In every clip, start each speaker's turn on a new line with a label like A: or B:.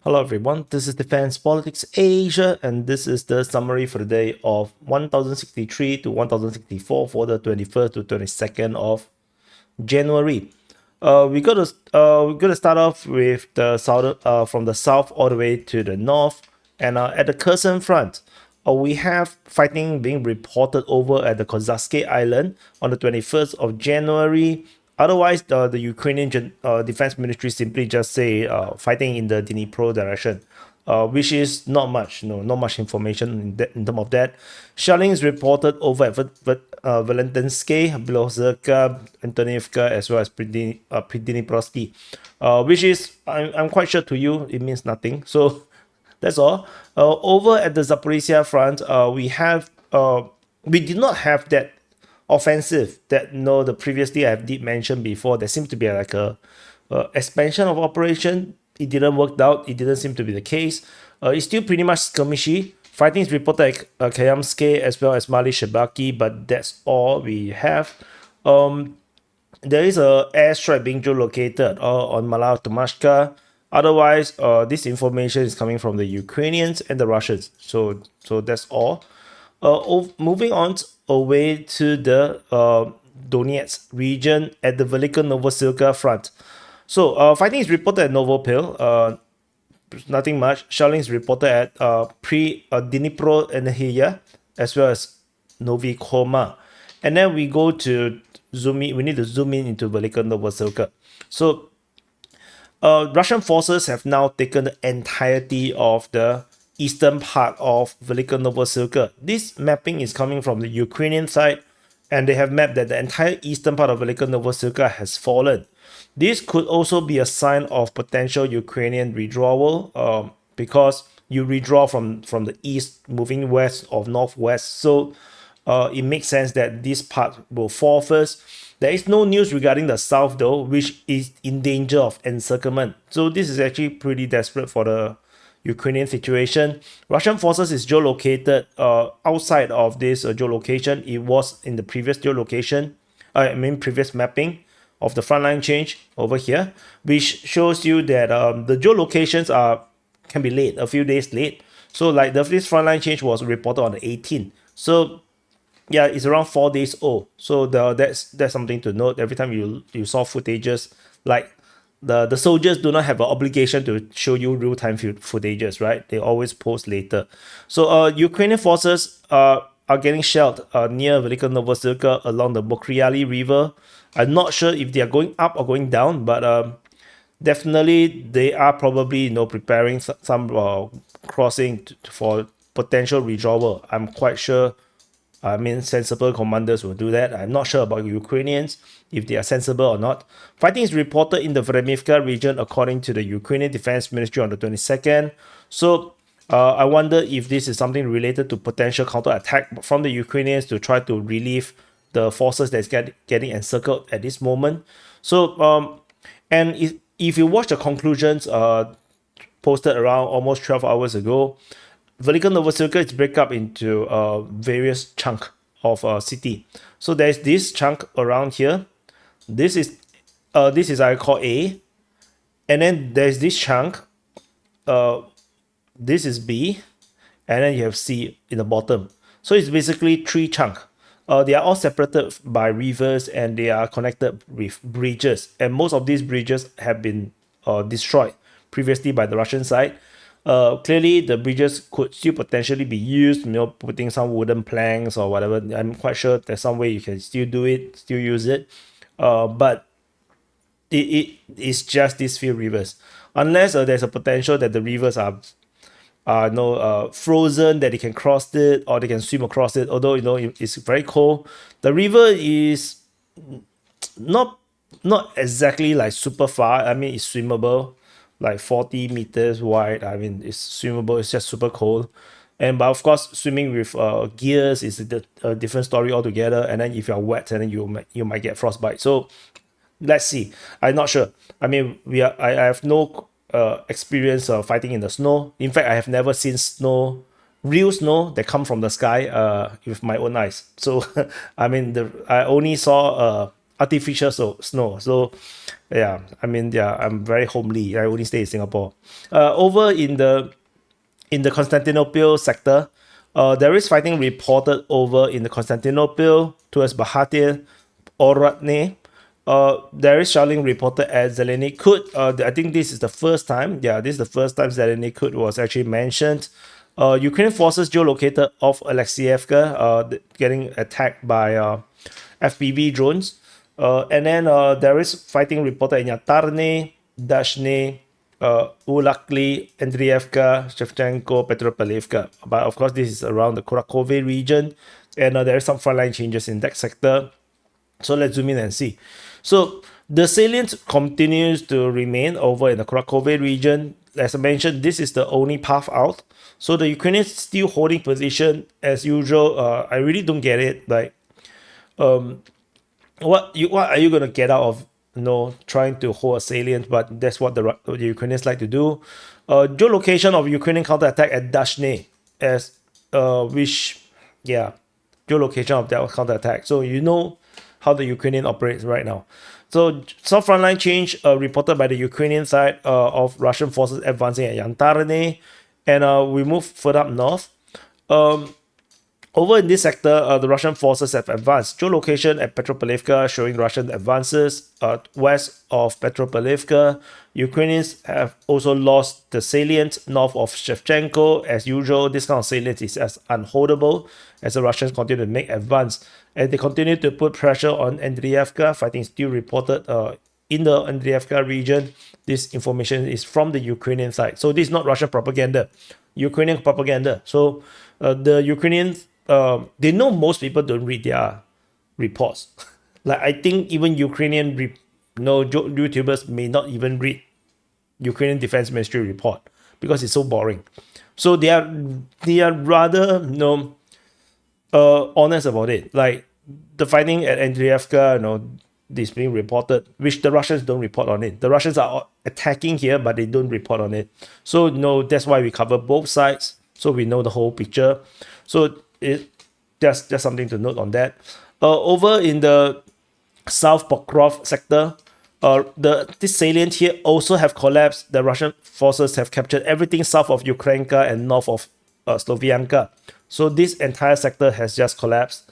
A: Hello everyone, this is Defense Politics Asia, and this is the summary for the day of 1063 to 1064 for the 21st to 22nd of January. We're gonna start off with the south, from the south all the way to the north, and at the Kherson front, we have fighting being reported over at the Kozakske Island on the 21st of January. Otherwise, the Ukrainian defense ministry simply just say fighting in the Dnipro direction, which is not much, not much information in terms of that. Shelling is reported over at Valentynske, Belozerka, Antonivka, as well as Pridniprovsky, which is, I'm quite sure to you, it means nothing. So that's all. Over at the Zaporizhia front, we did not have that offensive that the previously I did mention before. There seemed to be like a expansion of operation. It didn't work out. It didn't seem to be the case. It's still pretty much skirmishy. Fighting is reported at Kayamske as well as Mali Shebaki, but that's all we have. There is a airstrike being geolocated on Mala Tomashka. Otherwise, this information is coming from the Ukrainians and the Russians. So that's all. Moving on away to the Donetsk region at the Velika Novosilka front. So fighting is reported at Novopil. Nothing much. Shelling is reported at Dnipro and Hiya, as well as Novi Koma. And then we go to we need to zoom in into Velika Novosilka. So Russian forces have now taken the entirety of the eastern part of Velika Novosilka. This mapping is coming from the Ukrainian side, and they have mapped that the entire eastern part of Velika Novosilka has fallen. This could also be a sign of potential Ukrainian withdrawal, because you withdraw from the east, moving west or northwest. So it makes sense that this part will fall first. There is no news regarding the south though, which is in danger of encirclement. So this is actually pretty desperate for the Ukrainian situation. Russian forces is geolocated outside of this geolocation. It was in the previous geolocation, previous mapping of the frontline change over here, which shows you that the geolocations can be late, a few days late. So like this frontline change was reported on the 18th. So yeah, it's around 4 days old. So that's something to note. Every time you saw footages, like the soldiers do not have an obligation to show you real-time footages, right? They always post later. So Ukrainian forces are getting shelled near Velika Novosilka along the Bokriali River. I'm not sure if they are going up or going down, but definitely they are probably preparing some crossing for potential withdrawal. I'm quite sure. Sensible commanders will do that. I'm not sure about Ukrainians, if they are sensible or not. Fighting is reported in the Vremivka region according to the Ukrainian Defense Ministry on the 22nd. So I wonder if this is something related to potential counterattack from the Ukrainians to try to relieve the forces that's getting encircled at this moment. So, and if you watch the conclusions posted around almost 12 hours ago, Velika Novosilka is break up into various chunk of city. So there's this chunk around here. This is I call A, and then there's this chunk. This is B, and then you have C in the bottom. So it's basically 3 chunk. They are all separated by rivers and they are connected with bridges. And most of these bridges have been destroyed previously by the Russian side. Clearly, the bridges could still potentially be used, putting some wooden planks or whatever. I'm quite sure there's some way you can still do it, still use it. But it's just these few rivers. Unless there's a potential that the rivers are frozen, that they can cross it or they can swim across it. Although it's very cold. The river is not exactly like super far. It's swimmable, like 40 meters wide. It's swimmable. It's just super cold. But of course, swimming with gears is a different story altogether. And then if you're wet, and then you might get frostbite. So let's see. I'm not sure. I have no experience of fighting in the snow. In fact, I have never seen real snow that come from the sky with my own eyes. So I only saw artificial snow. So yeah, I mean, yeah, I'm very homely. I only stay in Singapore. Over in the Constantinople sector, there is fighting reported over in the Constantinople towards Bahatir, Oratne. There is shelling reported at Zeleny Kut. I think this is the first time. Yeah, this is the first time Zeleny Kut was actually mentioned. Ukrainian forces geolocated off Alexievka, getting attacked by FPV drones. And then there is fighting reported in Yatarne, Dashne, Ulakli, Andrievka, Shevchenko, Petropavlivka. But of course, this is around the Kurakovo region, and there is some frontline changes in that sector. So let's zoom in and see. So the salient continues to remain over in the Kurakovo region. As I mentioned, this is the only path out. So the Ukrainians still holding position as usual. I really don't get it. Like, what are you gonna get out of trying to hold a salient? But that's what the Ukrainians like to do. Geolocation of Ukrainian counterattack at Dashne as which yeah, geolocation of that counterattack. So you know how the Ukrainian operates right now. So some frontline change reported by the Ukrainian side of Russian forces advancing at Yantarne, and we move further up north. Over in this sector, the Russian forces have advanced. Geolocation at Petropavlivka showing Russian advances west of Petropavlivka. Ukrainians have also lost the salient north of Shevchenko. As usual, this kind of salient is as unholdable as the Russians continue to make advance. And they continue to put pressure on Andrievka. Fighting is still reported in the Andrievka region. This information is from the Ukrainian side. So this is not Russian propaganda, Ukrainian propaganda. So the Ukrainians, they know most people don't read their reports. Like I think even Ukrainian YouTubers may not even read Ukrainian Defense Ministry report because it's so boring. So they are rather honest about it. Like the fighting at Andrievka, this being reported, which the Russians don't report on it. The Russians are attacking here, but they don't report on it. So that's why we cover both sides, so we know the whole picture. So it just something to note on that. Over in the South Pokrov sector, this salient here also have collapsed. The Russian forces have captured everything south of Ukrainka and north of Slovianka. So this entire sector has just collapsed.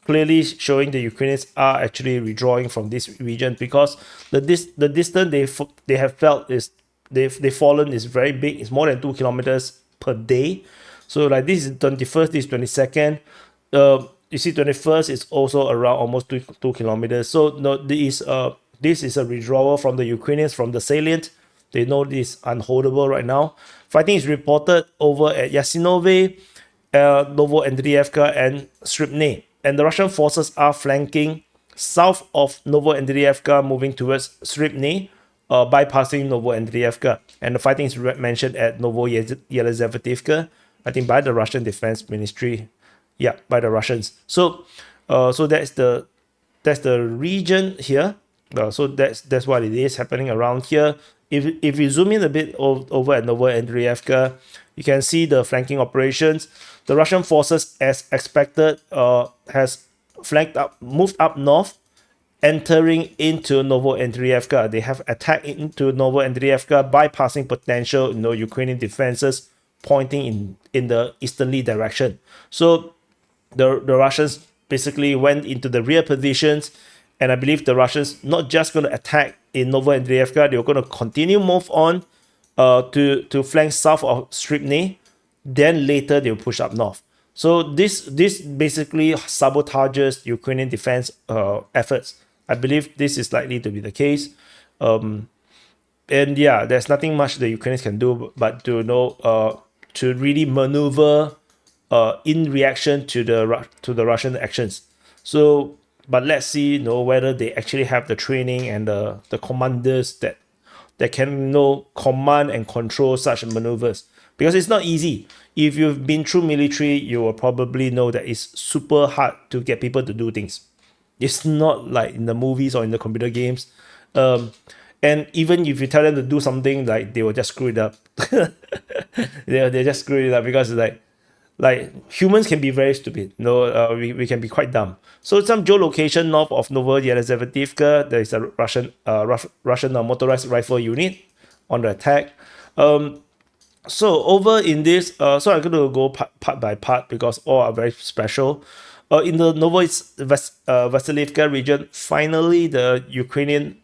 A: Clearly showing the Ukrainians are actually withdrawing from this region because the distance they have felt is they've fallen is very big. It's more than 2 kilometers per day. So like this is 21st, this is 22nd. You see 21st is also around almost 2 kilometers. So this is a withdrawal from the Ukrainians from the salient. They know this is unholdable right now. Fighting is reported over at Yasinove, Novoandrievka, and Sripne. And the Russian forces are flanking south of Novoandrievka, moving towards Sripne, bypassing Novoandrievka. And the fighting is mentioned at Novoyelizavetivka, I think by the Russian Defense Ministry. Yeah, by the Russians. So that's the region here. So that's what it is happening around here. If you zoom in a bit over at Novoandrievka, you can see the flanking operations. The Russian forces, as expected, has moved up north, entering into Novoandrievka. They have attacked into Novoandrievka, bypassing potential Ukrainian defenses, pointing in the easterly direction. So the Russians basically went into the rear positions, and I believe the Russians not just going to attack in Novoandrievka, they were going to continue move on to flank south of Sripne. Then later they'll push up north. So this basically sabotages Ukrainian defense efforts. I believe this is likely to be the case. And yeah, there's nothing much the Ukrainians can do but to really maneuver in reaction to the Russian actions. So, but let's see, whether they actually have the training and the commanders that can command and control such maneuvers, because it's not easy. If you've been through military, you will probably know that it's super hard to get people to do things. It's not like in the movies or in the computer games. And even if you tell them to do something, like they will just screw it up. they just screw it up because it's like Like humans can be very stupid. No, we can be quite dumb. So some geolocation north of Novoyelizaveta, there is a Russian motorized rifle unit on the attack. So over in this, so I'm going to go part by part because all are very special. In the Vasilivka region, finally the Ukrainian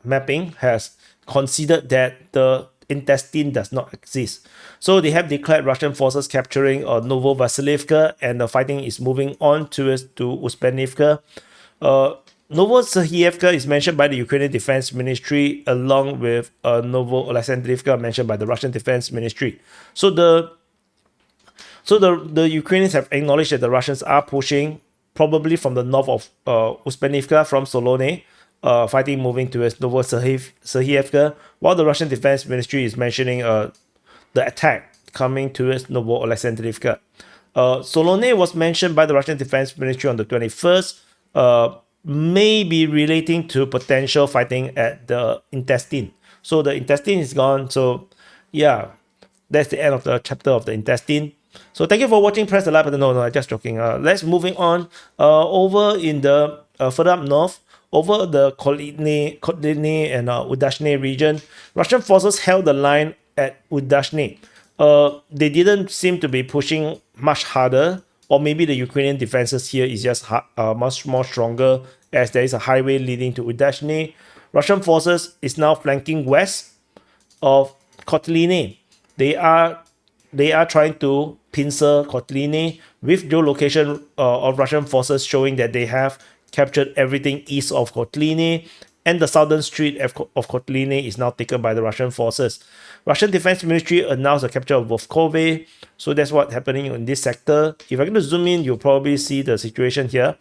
A: mapping has considered that the intestine does not exist. So they have declared Russian forces capturing Novovasilivka, and the fighting is moving on to Uspenivka. Novosahiyevka is mentioned by the Ukrainian Defense Ministry, along with Novo-Alexandrivka mentioned by the Russian Defense Ministry. So the Ukrainians have acknowledged that the Russians are pushing probably from the north of Uspenivka from Solone, fighting moving towards Novosahiyevka, while the Russian Defense Ministry is mentioning the attack coming towards Novo-Alexandrivka. Solone was mentioned by the Russian Defense Ministry on the 21st, may be relating to potential fighting at the intestine. So the intestine is gone. So yeah, that's the end of the chapter of the intestine. So thank you for watching. Press the like button. No, I'm just joking. Let's moving on. Over in the further up north, over the Kotliny and Udashne region, Russian forces held the line at Udashne. They didn't seem to be pushing much harder, or maybe the Ukrainian defenses here is just much more stronger, as there is a highway leading to Udashne. Russian forces is now flanking west of Kotliny. They are trying to pincer Kotliny with geolocation of Russian forces showing that they have captured everything east of Kotliny, and the southern street of Kotliny is now taken by the Russian forces. Russian Defense Ministry announced the capture of Vovkove, so that's what's happening in this sector. If I'm going to zoom in, you'll probably see the situation here.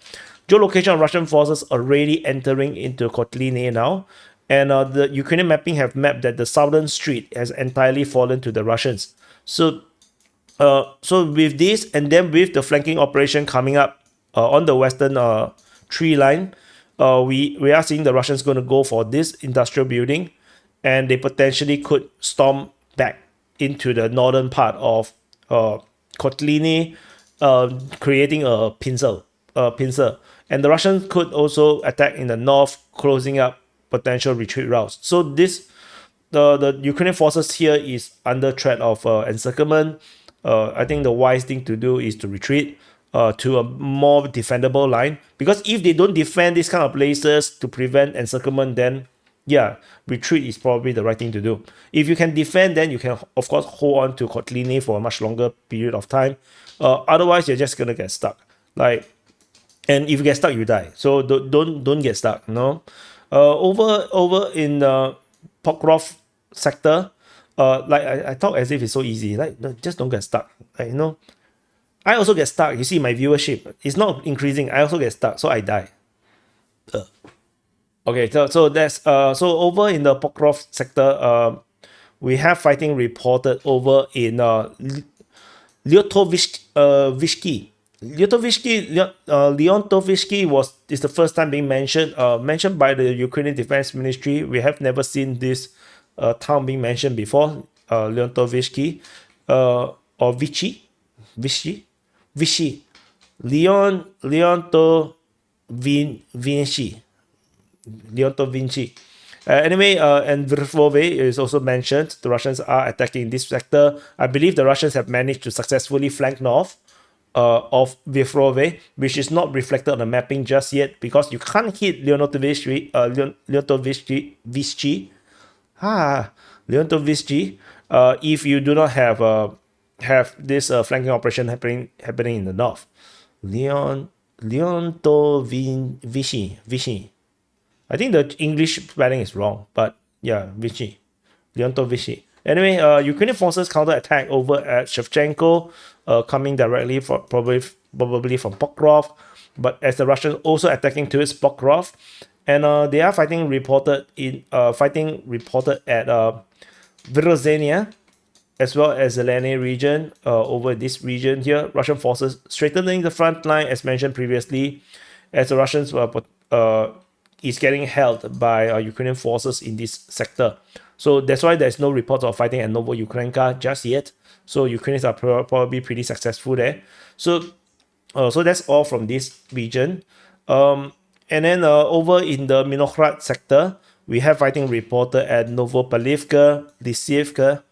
A: Geolocation of Russian forces already entering into Kotliny now, and the Ukrainian mapping have mapped that the southern street has entirely fallen to the Russians. So with this, and then with the flanking operation coming up on the western tree line, we are seeing the Russians going to go for this industrial building, and they potentially could storm back into the northern part of Kotliny, creating a pincer. And the Russians could also attack in the north, closing up potential retreat routes. So this, the Ukrainian forces here is under threat of encirclement. I think the wise thing to do is to retreat to a more defendable line, because if they don't defend these kind of places to prevent encirclement, then yeah, retreat is probably the right thing to do. If you can defend, then you can of course hold on to Kotliny for a much longer period of time. Otherwise, you're just gonna get stuck. And if you get stuck, you die. So don't get stuck. No. Over in the Pokrov sector, I talk as if it's so easy. Just don't get stuck. I also get stuck. You see, my viewership is not increasing. I also get stuck, so I die. Okay, so that's so over in the Pokrov sector, we have fighting reported over in Leontovishki. Leontovishki is the first time being mentioned by the Ukrainian Defense Ministry. We have never seen this town being mentioned before. Leontovishki or Vichy. Leonto Vinci. Anyway, and Vrfove is also mentioned. The Russians are attacking this sector. I believe the Russians have managed to successfully flank north of Vrfove, which is not reflected on the mapping just yet, because you can't hit Leontovishki if you do not have this flanking operation happening in the north. Vichy. I think the English spelling is wrong, but yeah, Vichy. Vichy. Anyway, Ukrainian forces counter-attack over at Shevchenko, coming directly probably from Pokrov, but as the Russians also attacking towards Pokrov, and they are fighting reported at Virozhenia, as well as the Lene region. Over this region here, Russian forces strengthening the front line, as mentioned previously, as the Russians is getting held by Ukrainian forces in this sector. So that's why there's no reports of fighting at Novo-Ukrainka just yet. So Ukrainians are probably pretty successful there. So that's all from this region. And then over in the Minokhrad sector, we have fighting reported at Novopalivka, Lisievka,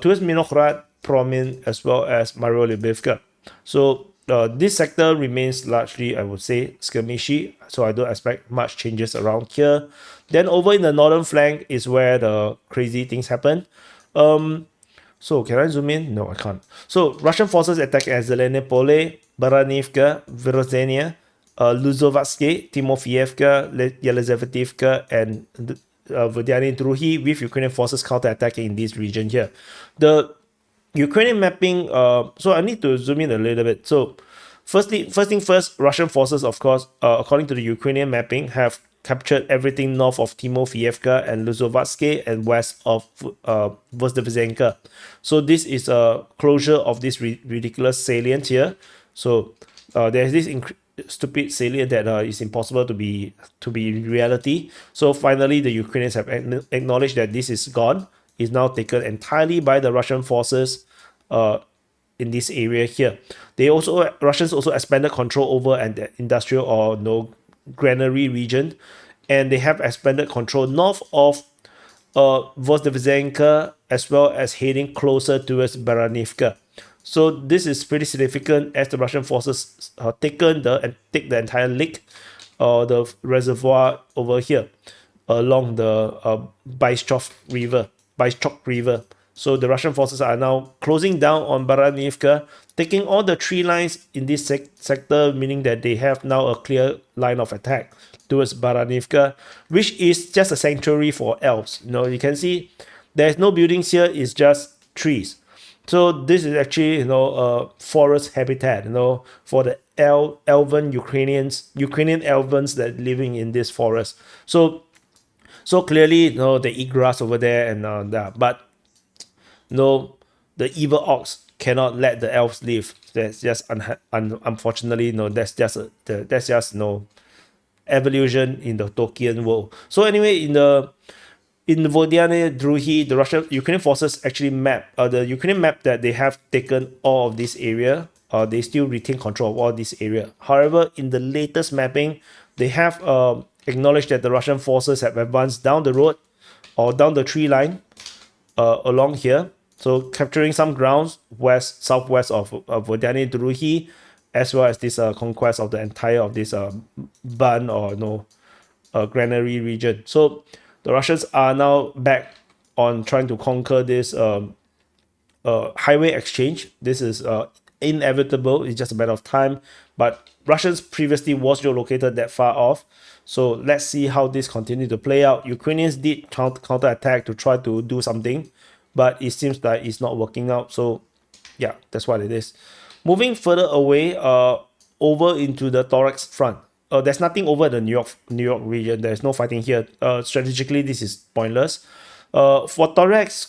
A: towards Minokhrad, Promin, as well as Mariolubivka. So this sector remains largely, I would say, skirmishy. So I don't expect much changes around here. Then over in the northern flank is where the crazy things happen. So can I zoom in? No, I can't. So Russian forces attack at Zelene Pole, Baranivka, Virozhenia, Luzovatsky, Timofeyevka, Yelizavetivka, and Vodyany Druhi, with Ukrainian forces counterattacking in this region here. The Ukrainian mapping, so I need to zoom in a little bit. So first thing first, Russian forces, of course, according to the Ukrainian mapping, have captured everything north of Timofeyevka and Luzovatsky and west of Vozdevzenka. So this is a closure of this ridiculous salient here. So there's this stupid salient that is impossible to be in reality. So finally, the Ukrainians have acknowledged that this is gone. Is now taken entirely by the Russian forces in this area here. Russians also expanded control over an industrial or granary region, and they have expanded control north of Vozdevzenka, as well as heading closer towards Baranivka. So this is pretty significant as the Russian forces take the entire lake, the reservoir over here, along the Bystrov River. So the Russian forces are now closing down on Baranivka, taking all the tree lines in this sector, meaning that they have now a clear line of attack towards Baranivka, which is just a sanctuary for elves. You can see there's no buildings here, it's just trees. So this is actually, a forest habitat, for the elven Ukrainian elvens that are living in this forest. So clearly, they eat grass over there and that. But the evil ox cannot let the elves live. That's just unfortunately, that's just evolution in the Tolkien world. So anyway, in the Vodyane Druhi, the Ukrainian forces actually the Ukrainian map that they have taken all of this area. They still retain control of all this area. However, in the latest mapping, they have acknowledged that the Russian forces have advanced down the road or down the tree line along here. So capturing some grounds southwest of Vodyane Druhi, as well as this conquest of the entire of this Ban or granary region. So the Russians are now back on trying to conquer this highway exchange. This is inevitable. It's just a matter of time. But Russians previously was geolocated that far off. So let's see how this continues to play out. Ukrainians did counterattack to try to do something, but it seems like it's not working out. So yeah, that's what it is. Moving further away, over into the thorax front. There's nothing over the New York region. There's no fighting here. Strategically, this is pointless. For thorax,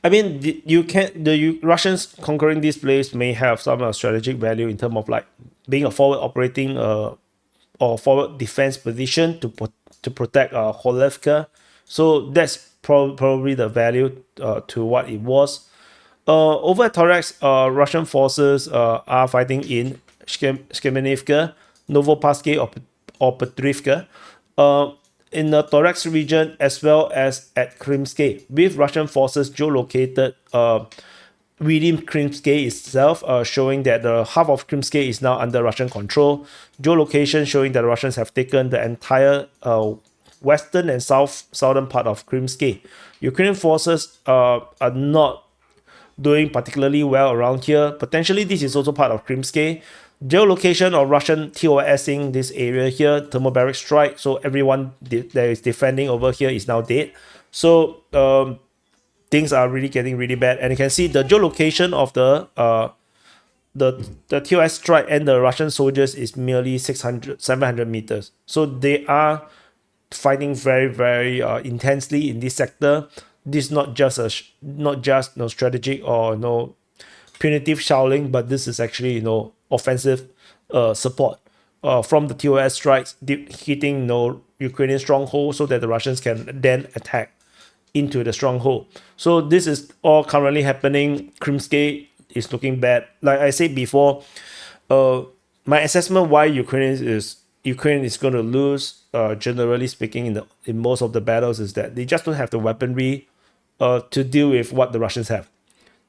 A: I mean, the Russians conquering this place may have some strategic value in terms of like being a forward operating or forward defense position to protect Holevka. So that's probably the value to what it was. Over at Thorax, Russian forces are fighting in Shkemenivka, Novopasky, or Petrivka, in the Thorax region, as well as at Krimsky, with Russian forces geolocated within Krimsky itself, showing that the half of Krimsky is now under Russian control. Geolocation showing that the Russians have taken the entire western and southern part of Krimsky. Ukrainian forces are not doing particularly well around here. Potentially, this is also part of Krimsky. Geolocation of Russian TOSing this area here, thermobaric strike. So everyone that is defending over here is now dead. So things are really getting really bad. And you can see the geolocation of the TOS strike and the Russian soldiers is merely 700 meters. So they are fighting very, very intensely in this sector. This is not just strategic or punitive shouting, but this is actually offensive support from the TOS strikes, hitting Ukrainian stronghold so that the Russians can then attack into the stronghold. So this is all currently happening. Krimsky is looking bad. Like I said before, my assessment why Ukraine is going to lose, generally speaking, in most of the battles, is that they just don't have the weaponry to deal with what the Russians have.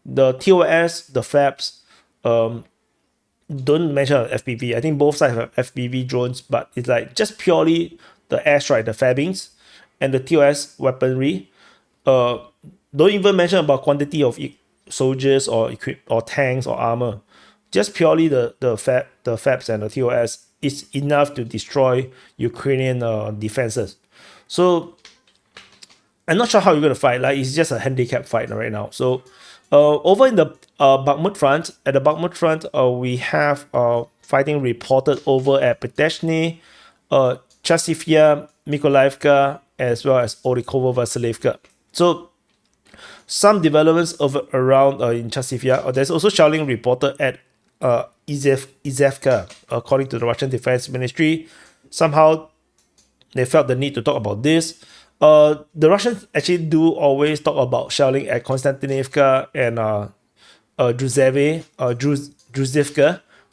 A: The TOS, the FABs, don't mention FPV. I think both sides have FPV drones, but it's like just purely the airstrike, the fabbings, and the TOS weaponry. Don't even mention about quantity of soldiers or or tanks or armor. Just purely the FABs and the TOS is enough to destroy Ukrainian defenses. So I'm not sure how you're going to fight. Like, it's just a handicap fight right now. So over in the Bakhmut front, at the Bakhmut front, we have fighting reported over at Peteshny, Chasivya, Mykolaiivka, as well as Orikovo-Vasilivka. So some developments over around in Chasivya. There's also shelling reported at Izevka, according to the Russian Defense Ministry. Somehow they felt the need to talk about this. The Russians actually do always talk about shelling at Konstantinivka and Druzhevka,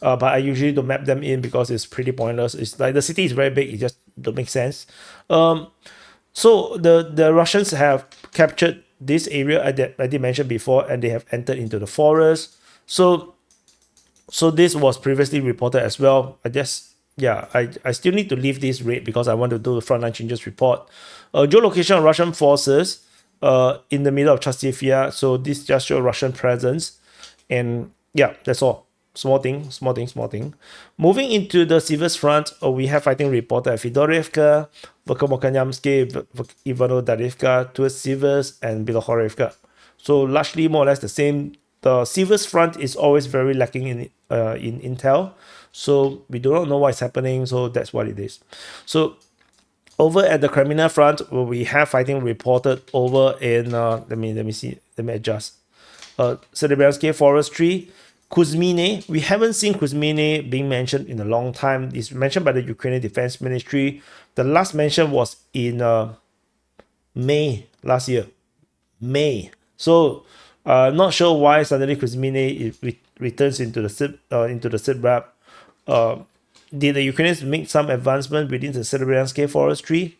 A: but I usually don't map them in because it's pretty pointless. It's like the city is very big, it just don't make sense. So the Russians have captured this area I did mention before, and they have entered into the forest. So this was previously reported as well. I still need to leave this raid because I want to do the frontline changes report. Geolocation of Russian forces in the middle of Chasivya. So this just shows Russian presence. And yeah, that's all. Small thing. Moving into the Sivers front, we have fighting reported at Fedorivka, Verkhovokanyamsky, Ivano-Darivka, towards Sivers and Bilohorivka. So largely more or less the same. The Sivers front is always very lacking in intel. So we do not know what's happening. So that's what it is. So over at the Crimea front, we have fighting reported over in let me adjust. Serebryansky Forestry, Kuzmine. We haven't seen Kuzmine being mentioned in a long time. It's mentioned by the Ukrainian Defense Ministry. The last mention was in May last year. May. So not sure why suddenly Kuzmine returns into the SITREP. Did the Ukrainians make some advancement within the Serebryansky Forestry?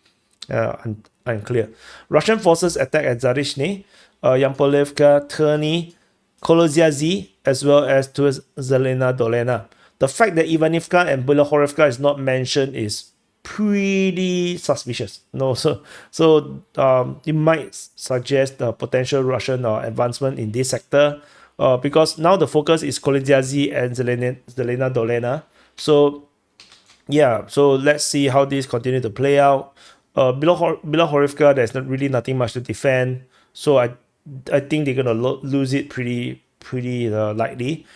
A: Unclear. Russian forces attack at Zarishny, Yampolivka, Terny, Koloziazy, as well as towards Zelena Dolena. The fact that Ivanivka and Bilohorivka is not mentioned is pretty suspicious. No, so it might suggest the potential Russian advancement in this sector, because now the focus is Koloziazy and Zelena Dolena. So yeah, so let's see how this continue to play out. Bilohorivka, there's really nothing much to defend, so I think they're gonna lose it pretty lightly.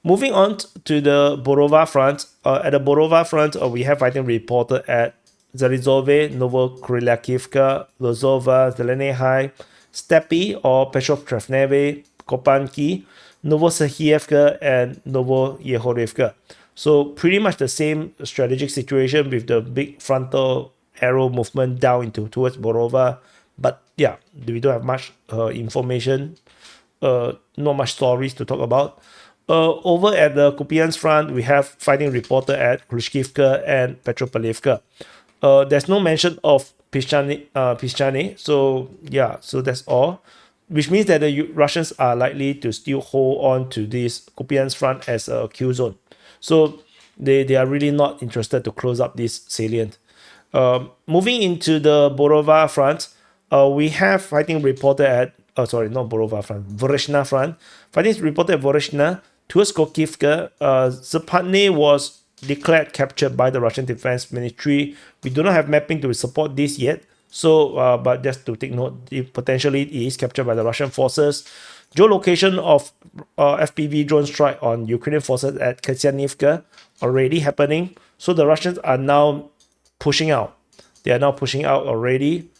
A: Moving on to the Borova front. At the Borova front, we have fighting reported at Zarizove, Novokrylyakivka, Lozova, Zelenehai, Stepi or Petrov-Trevneve, Kopanki, Novosahievka, and Novoyehorivka. So pretty much the same strategic situation with the big frontal arrow movement down towards Borova. But yeah, we don't have much information, not much stories to talk about. Over at the Kupiansk front, we have fighting reported at Khrushchevka and Petropavlivka. There's no mention of Pischany. So yeah, so that's all. Which means that the Russians are likely to still hold on to this Kupiansk front as a kill zone. So they are really not interested to close up this salient. Moving into the Borova front, we have fighting reported at not Borova front, Voreshna front. Fighting is reported at Voreshna towards Kokivka. Zapatne was declared captured by the Russian Defense Ministry. We do not have mapping to support this yet. So, but just to take note, potentially it is captured by the Russian forces. Geolocation of FPV drone strike on Ukrainian forces at Katyanivka already happening. So the Russians are now pushing out. They are now pushing out already.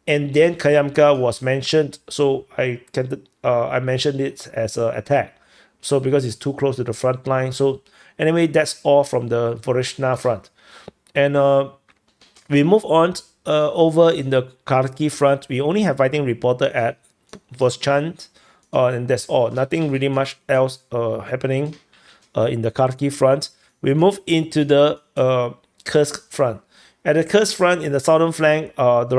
A: And then Kayamka was mentioned. So I mentioned it as an attack. So because it's too close to the front line. So anyway, that's all from the Voreshna front. And we move on over in the Kharkiv front. We only have fighting reported at Voschan, and that's all. Nothing really much else happening in the Kharkiv front. We move into the Kursk front. At the Kursk front, in the southern flank, the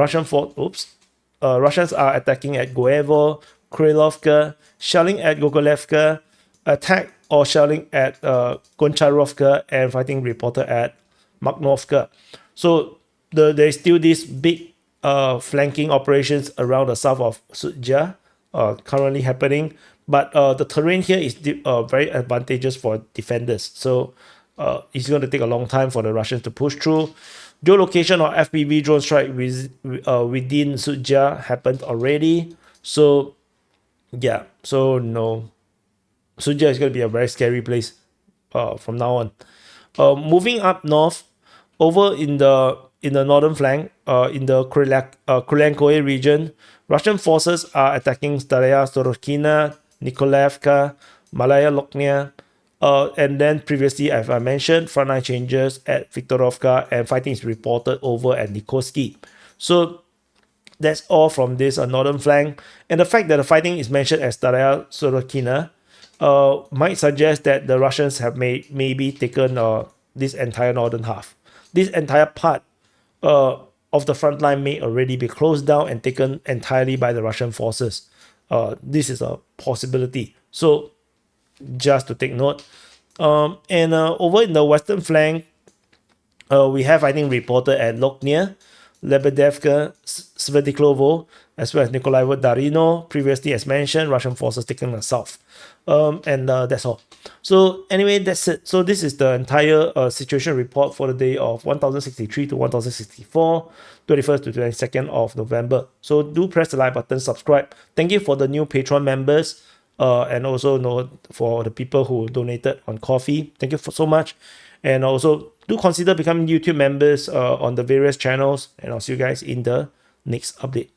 A: Russians are attacking at Goevo, Krylovka, shelling at Gogolevka, attack or shelling at Goncharovka, and fighting reported at Makhnovka. So there's still these big flanking operations around the south of Sudja currently happening, but the terrain here is very advantageous for defenders. So it's going to take a long time for the Russians to push through. Geolocation or FPV drone strike within Sudja happened already. So yeah, so no, Sudja is going to be a very scary place from now on. Moving up north, over in the northern flank, in the Krylenkoye region, Russian forces are attacking Staraya Sorokina, Nikolaevka, Malaya Loknia, and then previously, as I mentioned, frontline changes at Viktorovka, and fighting is reported over at Nikorsky. So that's all from this northern flank. And the fact that the fighting is mentioned as Staraya Sorokina might suggest that the Russians have maybe taken this entire northern half. This entire part of the front line may already be closed down and taken entirely by the Russian forces. This is a possibility. So just to take note. And over in the western flank, we have fighting reported at Loknia, Lebedevka, Svediklovo, as well as Nikolaevo Darino. Previously, as mentioned, Russian forces taking the south. And that's all. So anyway, that's it. So this is the entire situation report for the day of 1063 to 1064, 21st to 22nd of November. So do press the like button, subscribe. Thank you for the new Patreon members. And also for the people who donated on Coffee. Thank you so much. And also do consider becoming YouTube members on the various channels. And I'll see you guys in the next update.